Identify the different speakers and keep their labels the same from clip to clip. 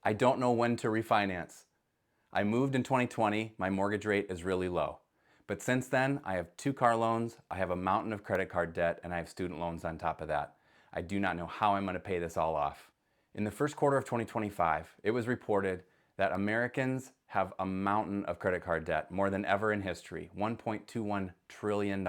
Speaker 1: I don't know when to refinance. I moved in 2020, my mortgage rate is really low. But since then, I have 2 car loans, I have a mountain of credit card debt, and I have student loans on top of that. I do not know how I'm going to pay this all off. In the first quarter of 2025, it was reported that Americans have a mountain of credit card debt, more than ever in history, $1.21 trillion.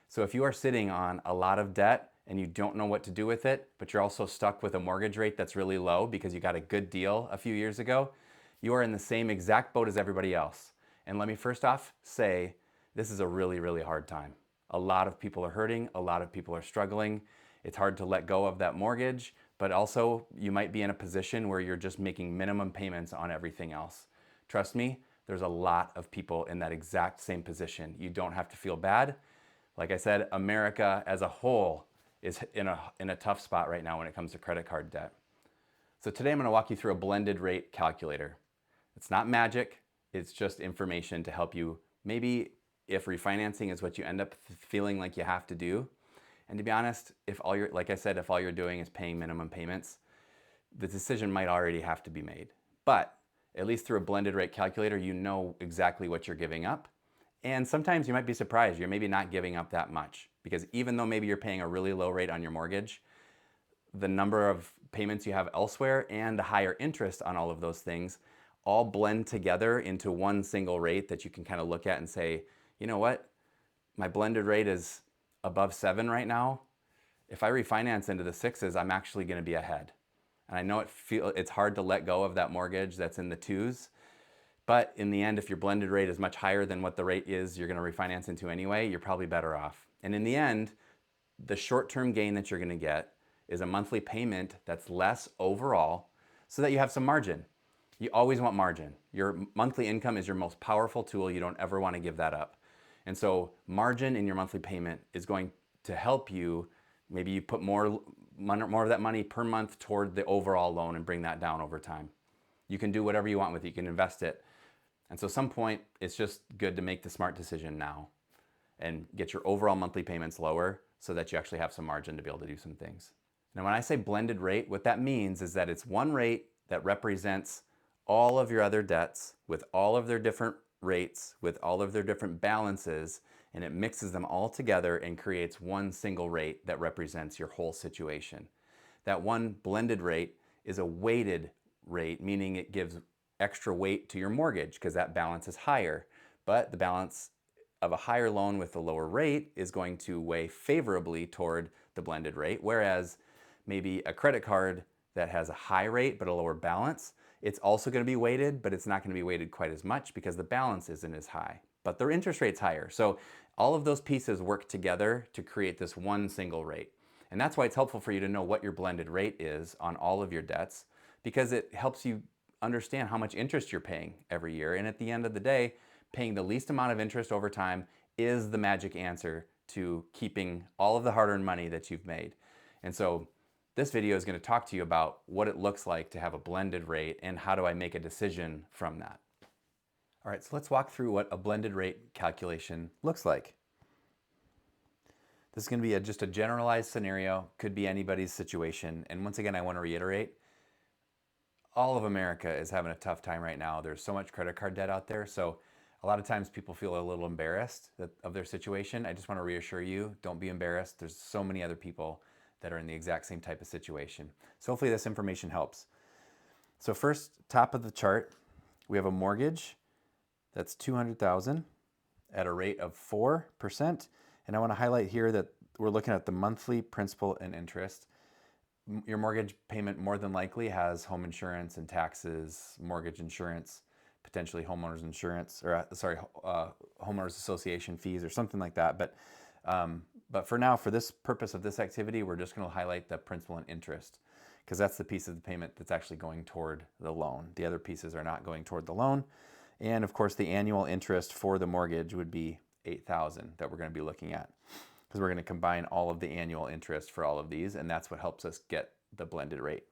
Speaker 1: So if you are sitting on a lot of debt and you don't know what to do with it, but you're also stuck with a mortgage rate that's really low because you got a good deal a few years ago, you are in the same exact boat as everybody else. And let me first off say, this is a really, really hard time. A lot of people are hurting, a lot of people are struggling. It's hard to let go of that mortgage, but also you might be in a position where you're just making minimum payments on everything else. Trust me, there's a lot of people in that exact same position. You don't have to feel bad. Like I said, America as a whole is in a tough spot right now when it comes to credit card debt. So today I'm going to walk you through a blended rate calculator. It's not magic, it's just information to help you maybe if refinancing is what you end up feeling like you have to do. And to be honest, if all you're, like I said, if all you're doing is paying minimum payments, the decision might already have to be made. But at least through a blended rate calculator, you know exactly what you're giving up. And sometimes you might be surprised, you're maybe not giving up that much, because even though maybe you're paying a really low rate on your mortgage, the number of payments you have elsewhere and the higher interest on all of those things all blend together into one single rate that you can kind of look at and say, you know what, my blended rate is above 7 right now. If I refinance into the 6s, I'm actually going to be ahead. And I know it's hard to let go of that mortgage that's in the 2s. But in the end, if your blended rate is much higher than what the rate is you're going to refinance into anyway, you're probably better off. And in the end, the short-term gain that you're going to get is a monthly payment that's less overall so that you have some margin. You always want margin. Your monthly income is your most powerful tool. You don't ever want to give that up. And so margin in your monthly payment is going to help you. Maybe you put more of that money per month toward the overall loan and bring that down over time. You can do whatever you want with it. You can invest it. And so at some point, it's just good to make the smart decision now and get your overall monthly payments lower so that you actually have some margin to be able to do some things. Now, when I say blended rate, what that means is that it's one rate that represents all of your other debts with all of their different rates, with all of their different balances, and it mixes them all together and creates one single rate that represents your whole situation. That one blended rate is a weighted rate, meaning it gives extra weight to your mortgage because that balance is higher. But the balance of a higher loan with a lower rate is going to weigh favorably toward the blended rate, whereas maybe a credit card that has a high rate but a lower balance, it's also going to be weighted, but it's not going to be weighted quite as much because the balance isn't as high, but their interest rate's higher. So all of those pieces work together to create this one single rate. And that's why it's helpful for you to know what your blended rate is on all of your debts, because it helps you understand how much interest you're paying every year. And at the end of the day, paying the least amount of interest over time is the magic answer to keeping all of the hard-earned money that you've made. And so this video is going to talk to you about what it looks like to have a blended rate and how do I make a decision from that. All right, so let's walk through what a blended rate calculation looks like. This is going to be just a generalized scenario, could be anybody's situation. And once again, I want to reiterate, all of America is having a tough time right now. There's so much credit card debt out there. So a lot of times people feel a little embarrassed of their situation. I just want to reassure you, don't be embarrassed. There's so many other people that are in the exact same type of situation. So hopefully this information helps. So first, top of the chart, we have a mortgage that's $200,000 at a rate of 4%. And I want to highlight here that we're looking at the monthly principal and interest. Your mortgage payment more than likely has home insurance and taxes, mortgage insurance, potentially homeowners insurance, or homeowners association fees or something like that. But for now, for this purpose of this activity, we're just going to highlight the principal and interest because that's the piece of the payment that's actually going toward the loan. The other pieces are not going toward the loan. And of course, the annual interest for the mortgage would be $8,000 that we're going to be looking at because we're going to combine all of the annual interest for all of these, and that's what helps us get the blended rate.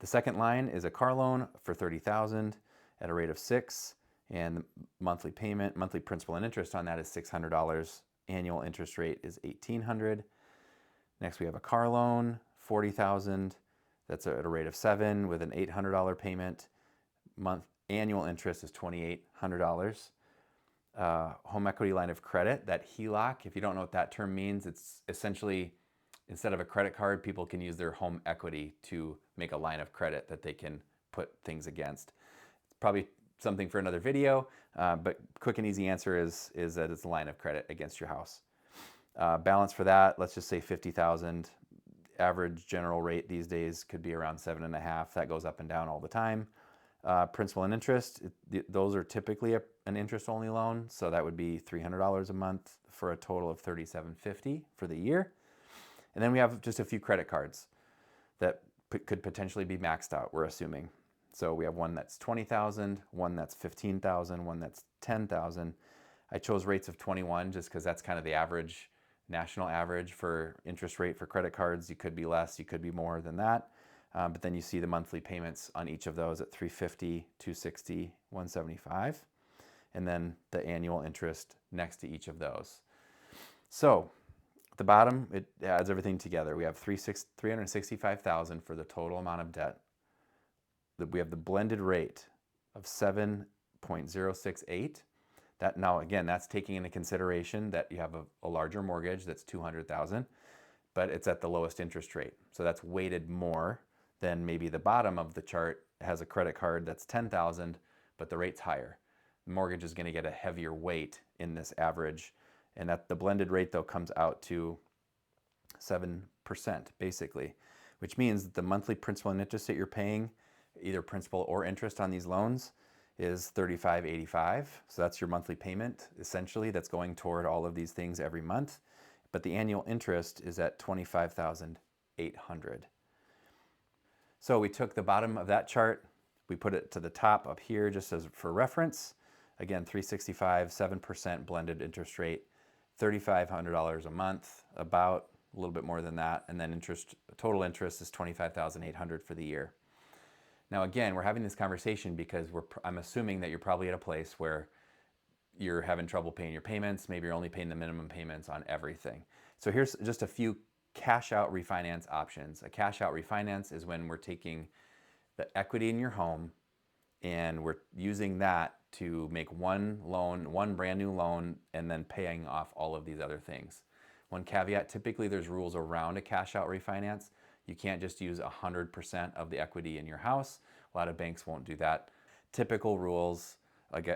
Speaker 1: The second line is a car loan for $30,000 at a rate of 6%, and the monthly payment, monthly principal and interest on that is $600. Annual interest rate is $1,800. Next, we have a car loan, $40,000. That's at a rate of 7 with an $800 payment. Annual interest is $2,800. Home equity line of credit, that HELOC, if you don't know what that term means, it's essentially, instead of a credit card, people can use their home equity to make a line of credit that they can put things against. It's probably something for another video, but quick and easy answer is that it's a line of credit against your house. Balance for that, let's just say 50,000. Average general rate these days could be around 7.5. That goes up and down all the time. Principal and interest, those are typically an interest-only loan, so that would be $300 a month for a total of $3,750 for the year. And then we have just a few credit cards that could potentially be maxed out, we're assuming. So we have one that's $20,000, one that's $15,000, one that's $10,000. I chose rates of 21 just because that's kind of the average, national average for interest rate for credit cards. You could be less, you could be more than that. But then you see the monthly payments on each of those at $350, $260, $175, and then the annual interest next to each of those. So at the bottom, it adds everything together. We have $365,000 for the total amount of debt. We have the blended rate of 7.068. That now again, that's taking into consideration that you have a larger mortgage that's $200,000, but it's at the lowest interest rate. So that's weighted more than maybe the bottom of the chart has a credit card that's $10,000, but the rate's higher. The mortgage is going to get a heavier weight in this average, and that the blended rate though comes out to 7% basically, which means that the monthly principal and interest that you're paying, either principal or interest on these loans, is $35.85. So that's your monthly payment essentially that's going toward all of these things every month. But the annual interest is at $25,800. So we took the bottom of that chart, we put it to the top up here just as for reference. Again, 365, 7% blended interest rate, $3,500 a month, about a little bit more than that. And then total interest is $25,800 for the year. Now again, we're having this conversation because I'm assuming that you're probably at a place where you're having trouble paying your payments. Maybe you're only paying the minimum payments on everything. So here's just a few cash out refinance options. A cash out refinance is when we're taking the equity in your home and we're using that to make one loan, one brand new loan, and then paying off all of these other things. One caveat, typically there's rules around a cash out refinance. You can't just use 100% of the equity in your house. A lot of banks won't do that. Typical rules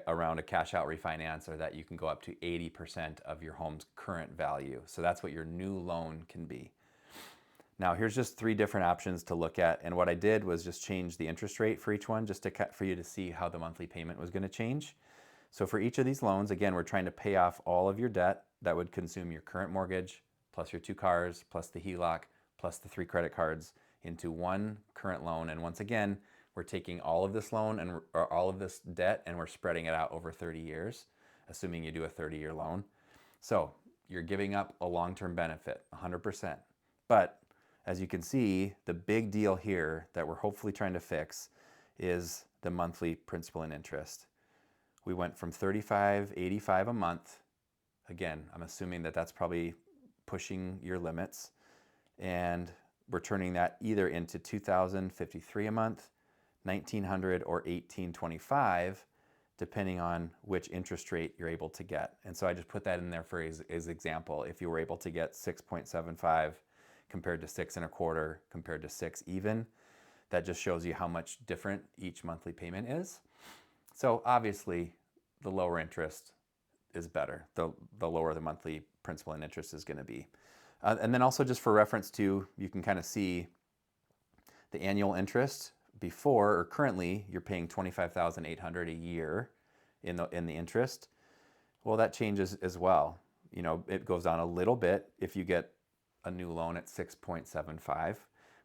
Speaker 1: around a cash out refinance are that you can go up to 80% of your home's current value. So that's what your new loan can be. Now here's just 3 different options to look at. And what I did was just change the interest rate for each one just for you to see how the monthly payment was going to change. So for each of these loans, again, we're trying to pay off all of your debt that would consume your current mortgage, plus your 2 cars, plus the HELOC, plus the 3 credit cards into one current loan. And once again, we're taking all of this loan or all of this debt and we're spreading it out over 30 years, assuming you do a 30-year loan. So you're giving up a long-term benefit, 100%. But as you can see, the big deal here that we're hopefully trying to fix is the monthly principal and interest. We went from $35.85 a month. Again, I'm assuming that that's probably pushing your limits. And we're turning that either into $2,053 a month, $1,900, or $1,825, depending on which interest rate you're able to get. And so I just put that in there for as example. If you were able to get 6.75 compared to 6.25 compared to 6 even, that just shows you how much different each monthly payment is. So obviously, the lower interest is better. The lower the monthly principal and interest is going to be. And then also just for reference too, you can kind of see the annual interest before or currently you're paying $25,800 a year in the interest. Well, that changes as well. You know, it goes down a little bit if you get a new loan at 6.75,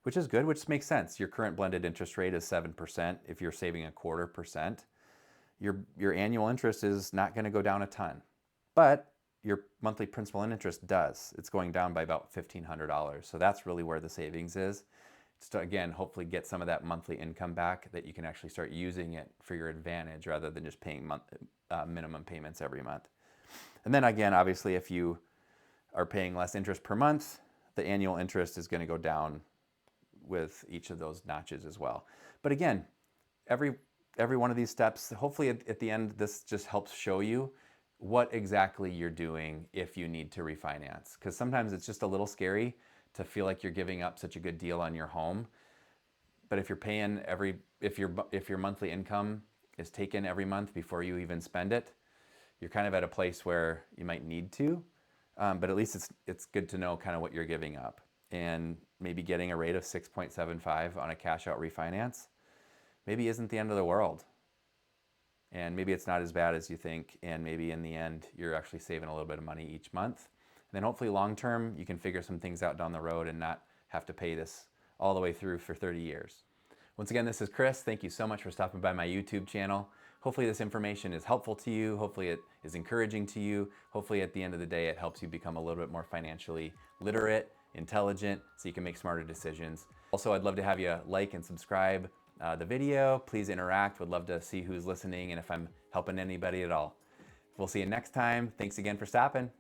Speaker 1: which is good, which makes sense. Your current blended interest rate is 7%. If you're saving 0.25%, your annual interest is not going to go down a ton, but your monthly principal and interest does. It's going down by about $1,500. So that's really where the savings is. Just to, again, hopefully get some of that monthly income back that you can actually start using it for your advantage rather than just paying minimum payments every month. And then again, obviously, if you are paying less interest per month, the annual interest is going to go down with each of those notches as well. But again, every one of these steps, hopefully at the end, this just helps show you what exactly you're doing if you need to refinance. Because sometimes it's just a little scary to feel like you're giving up such a good deal on your home. But if you're paying if your monthly income is taken every month before you even spend it, you're kind of at a place where you might need to. But at least it's good to know kind of what you're giving up. And maybe getting a rate of 6.75 on a cash out refinance maybe isn't the end of the world. And maybe it's not as bad as you think, and maybe in the end you're actually saving a little bit of money each month. And then hopefully long term you can figure some things out down the road and not have to pay this all the way through for 30 years. Once again, this is Chris. Thank you so much for stopping by my YouTube channel. Hopefully this information is helpful to you. Hopefully it is encouraging to you. Hopefully at the end of the day it helps you become a little bit more financially literate, intelligent, so you can make smarter decisions. Also, I'd love to have you like and subscribe the video. Please interact. Would love to see who's listening and if I'm helping anybody at all. We'll see you next time. Thanks again for stopping.